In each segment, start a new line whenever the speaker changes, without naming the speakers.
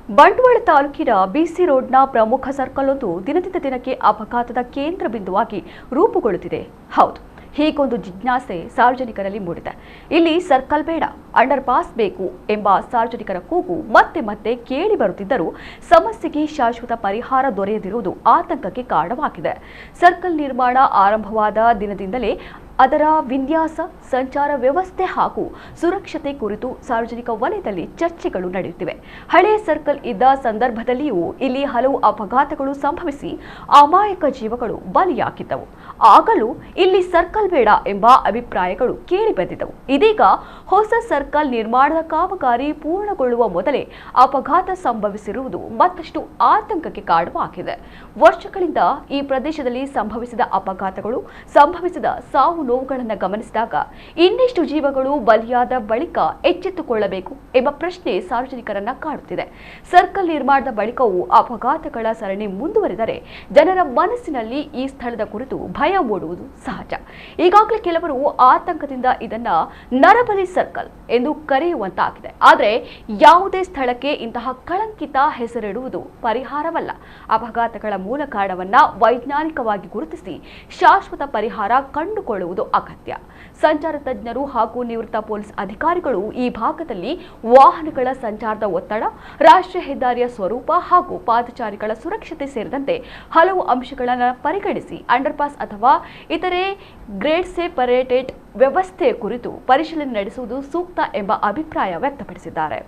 ಬಂಟ್ವಾಳ ತಾಲೂಕಿನ ಬಿಸಿ ರೋಡ್ನ ಪ್ರಮುಖ ಸರ್ಕಲ್ ಒಂದು ದಿನದಿಂದ ದಿನಕ್ಕೆ ಅಪಘಾತದ ಕೇಂದ್ರ ಬಿಂದುವಾಗಿ ರೂಪುಗೊಳ್ಳುತ್ತಿದೆ. ಹೌದು, ಹೀಗೊಂದು ಜಿಜ್ಞಾಸೆ ಸಾರ್ವಜನಿಕರಲ್ಲಿ ಮೂಡಿದೆ. ಇಲ್ಲಿ ಸರ್ಕಲ್ ಬೇಡ, ಅಂಡರ್ ಪಾಸ್ ಬೇಕು ಎಂಬ ಸಾರ್ವಜನಿಕರ ಕೂಗು ಮತ್ತೆ ಮತ್ತೆ ಕೇಳಿ ಬರುತ್ತಿದ್ದರೂ ಸಮಸ್ಯೆಗೆ ಶಾಶ್ವತ ಪರಿಹಾರ ದೊರೆಯದಿರುವುದು ಆತಂಕಕ್ಕೆ ಕಾರಣವಾಗಿದೆ. ಸರ್ಕಲ್ ನಿರ್ಮಾಣ ಆರಂಭವಾದ ದಿನದಿಂದಲೇ ಅದರ ವಿನ್ಯಾಸ, ಸಂಚಾರ ವ್ಯವಸ್ಥೆ ಹಾಗೂ ಸುರಕ್ಷತೆ ಕುರಿತು ಸಾರ್ವಜನಿಕ ವಲಯದಲ್ಲಿ ಚರ್ಚೆಗಳು ನಡೆಯುತ್ತಿವೆ. ಹಳೆಯ ಸರ್ಕಲ್ ಇದ್ದ ಸಂದರ್ಭದಲ್ಲಿಯೂ ಇಲ್ಲಿ ಹಲವು ಅಪಘಾತಗಳು ಸಂಭವಿಸಿ ಅಮಾಯಕ ಜೀವಗಳು ಬಲಿಯಾಗಿದ್ದವು. ಆಗಲೂ ಇಲ್ಲಿ ಸರ್ಕಲ್ ಬೇಡ ಎಂಬ ಅಭಿಪ್ರಾಯಗಳು ಕೇಳಿಬಂದಿದ್ದವು. ಇದೀಗ ಹೊಸ ಸರ್ಕಲ್ ನಿರ್ಮಾಣದ ಕಾಮಗಾರಿ ಪೂರ್ಣಗೊಳ್ಳುವ ಮೊದಲೇ ಅಪಘಾತ ಸಂಭವಿಸಿರುವುದು ಮತ್ತಷ್ಟು ಆತಂಕಕ್ಕೆ ಕಾರಣವಾಗಿದೆ. ವರ್ಷಗಳಿಂದ ಈ ಪ್ರದೇಶದಲ್ಲಿ ಸಂಭವಿಸಿದ ಅಪಘಾತಗಳು, ಸಂಭವಿಸಿದ ಸಾವು ನೋವುಗಳನ್ನು ಗಮನಿಸಿದಾಗ ಇನ್ನೆಷ್ಟು ಜೀವಗಳು ಬಲಿಯಾದ ಬಳಿಕ ಎಚ್ಚೆತ್ತುಕೊಳ್ಳಬೇಕು ಎಂಬ ಪ್ರಶ್ನೆ ಸಾರ್ವಜನಿಕರನ್ನ ಕಾಡುತ್ತಿದೆ. ಸರ್ಕಲ್ ನಿರ್ಮಾಣದ ಬಳಿಕವೂ ಅಪಘಾತಗಳ ಸರಣಿ ಮುಂದುವರಿದರೆ ಜನರ ಮನಸ್ಸಿನಲ್ಲಿ ಈ ಸ್ಥಳದ ಕುರಿತು ಭಯ ಮೂಡುವುದು ಸಹಜ. ಈಗಾಗಲೇ ಕೆಲವರು ಆತಂಕದಿಂದ ಇದನ್ನ ನರಬಲಿ ಸರ್ಕಲ್ ಎಂದು ಕರೆಯುವಂತಾಗಿದೆ. ಆದರೆ ಯಾವುದೇ ಸ್ಥಳಕ್ಕೆ ಇಂತಹ ಕಳಂಕಿತ ಹೆಸರಿಡುವುದು ಪರಿಹಾರವಲ್ಲ. ಅಪಘಾತಗಳ ಮೂಲ ಕಾರಣವನ್ನ ವೈಜ್ಞಾನಿಕವಾಗಿ ಗುರುತಿಸಿ ಶಾಶ್ವತ ಪರಿಹಾರ ಕಂಡುಕೊಳ್ಳುವುದು ಅಗತ್ಯ. ಸಂಚಾರ ತಜ್ಞರು ಹಾಗೂ ನಿವೃತ್ತ ಪೊಲೀಸ್ ಅಧಿಕಾರಿಗಳು ಈ ಭಾಗದಲ್ಲಿ ವಾಹನಗಳ ಸಂಚಾರದ ಒತ್ತಡ, ರಾಷ್ಟ್ರೀಯ ಹೆದ್ದಾರಿಯ ಸ್ವರೂಪ ಹಾಗೂ ಪಾದಚಾರಿಗಳ ಸುರಕ್ಷತೆ ಸೇರಿದಂತೆ ಹಲವು ಅಂಶಗಳನ್ನು ಪರಿಗಣಿಸಿ ಅಂಡರ್ಪಾಸ್ ಅಥವಾ ಇತರೆ ಗ್ರೇಡ್ ಸೆಪರೇಟೆಡ್ ವ್ಯವಸ್ಥೆ ಕುರಿತು ಪರಿಶೀಲನೆ ನಡೆಸುವುದು ಸೂಕ್ತ ಎಂಬ ಅಭಿಪ್ರಾಯ ವ್ಯಕ್ತಪಡಿಸಿದ್ದಾರೆ.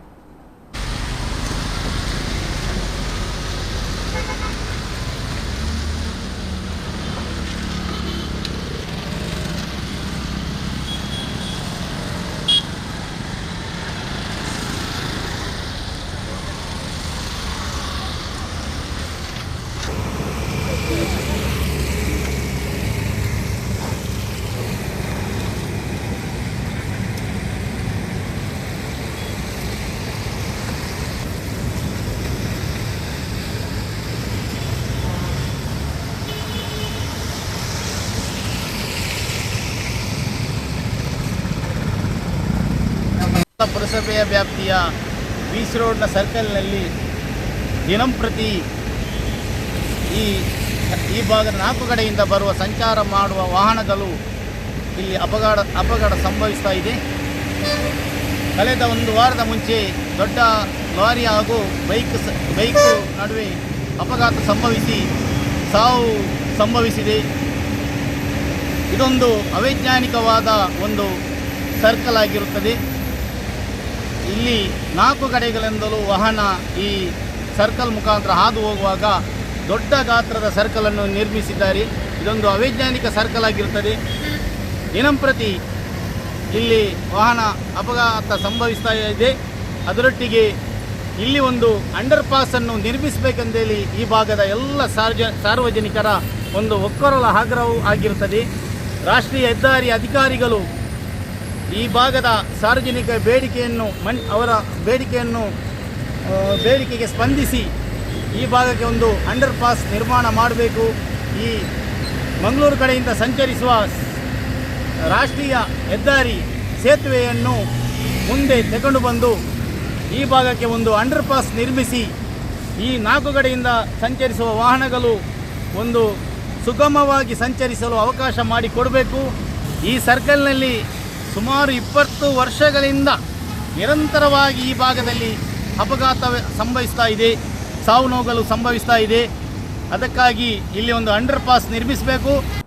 ಪುರಸಭೆಯ ವ್ಯಾಪ್ತಿಯ ಬೀಚ್ ರೋಡ್ನ ಸರ್ಕಲ್ನಲ್ಲಿ ದಿನಂಪ್ರತಿ ಈ ಭಾಗದ 4 ಕಡೆಯಿಂದ ಬರುವ ಸಂಚಾರ ಮಾಡುವ ವಾಹನಗಳು ಇಲ್ಲಿ ಅಪಘಾತ ಸಂಭವಿಸ್ತಾ ಇದೆ. ಕಳೆದ 1 ವಾರದ ಮುಂಚೆ ದೊಡ್ಡ ಲಾರಿ ಹಾಗೂ ಬೈಕ್ ನಡುವೆ ಅಪಘಾತ ಸಂಭವಿಸಿ ಸಾವು ಸಂಭವಿಸಿದೆ. ಇದೊಂದು ಅವೈಜ್ಞಾನಿಕವಾದ ಒಂದು ಸರ್ಕಲ್ ಆಗಿರುತ್ತದೆ. ಇಲ್ಲಿ 4 ಕಡೆಗಳಿಂದಲೂ ವಾಹನ ಈ ಸರ್ಕಲ್ ಮುಖಾಂತರ ಹಾದು ಹೋಗುವಾಗ ದೊಡ್ಡ ಗಾತ್ರದ ಸರ್ಕಲನ್ನು ನಿರ್ಮಿಸಿದ್ದಾರೆ. ಇದೊಂದು ಅವೈಜ್ಞಾನಿಕ ಸರ್ಕಲ್ ಆಗಿರುತ್ತದೆ. ದಿನಂಪ್ರತಿ ಇಲ್ಲಿ ವಾಹನ ಅಪಘಾತ ಸಂಭವಿಸ್ತಾ ಇದೆ. ಅದರೊಟ್ಟಿಗೆ ಇಲ್ಲಿ ಒಂದು ಅಂಡರ್ ಪಾಸನ್ನು ನಿರ್ಮಿಸಬೇಕೆಂದೇಳಿ ಈ ಭಾಗದ ಎಲ್ಲ ಸಾರ್ವಜನಿಕರ ಒಂದು ಒಕ್ಕೊರಲ ಆಗ್ರಹವೂ ಆಗಿರುತ್ತದೆ. ರಾಷ್ಟ್ರೀಯ ಹೆದ್ದಾರಿ ಅಧಿಕಾರಿಗಳು ಈ ಭಾಗದ ಸಾರ್ವಜನಿಕ ಅವರ ಬೇಡಿಕೆಗೆ ಸ್ಪಂದಿಸಿ ಈ ಭಾಗಕ್ಕೆ ಒಂದು ಅಂಡರ್ ಪಾಸ್ ನಿರ್ಮಾಣ ಮಾಡಬೇಕು. ಈ ಮಂಗಳೂರು ಕಡೆಯಿಂದ ಸಂಚರಿಸುವ ರಾಷ್ಟ್ರೀಯ ಹೆದ್ದಾರಿ ಸೇತುವೆಯನ್ನು ಮುಂದೆ ತಗೊಂಡು ಬಂದು ಈ ಭಾಗಕ್ಕೆ ಒಂದು ಅಂಡರ್ ಪಾಸ್ ನಿರ್ಮಿಸಿ ಈ 4 ಕಡೆಯಿಂದ ಸಂಚರಿಸುವ ವಾಹನಗಳು ಒಂದು ಸುಗಮವಾಗಿ ಸಂಚರಿಸಲು ಅವಕಾಶ ಮಾಡಿಕೊಡಬೇಕು. ಈ ಸರ್ಕಲ್ನಲ್ಲಿ ಸುಮಾರು 20 ವರ್ಷಗಳಿಂದ ನಿರಂತರವಾಗಿ ಈ ಭಾಗದಲ್ಲಿ ಅಪಘಾತ ಸಂಭವಿಸ್ತಾ ಇದೆ, ಸಾವು ನೋವುಗಳು ಸಂಭವಿಸ್ತಾ ಇದೆ. ಅದಕ್ಕಾಗಿ ಇಲ್ಲಿ ಒಂದು ಅಂಡರ್ ಪಾಸ್ ನಿರ್ಮಿಸಬೇಕು.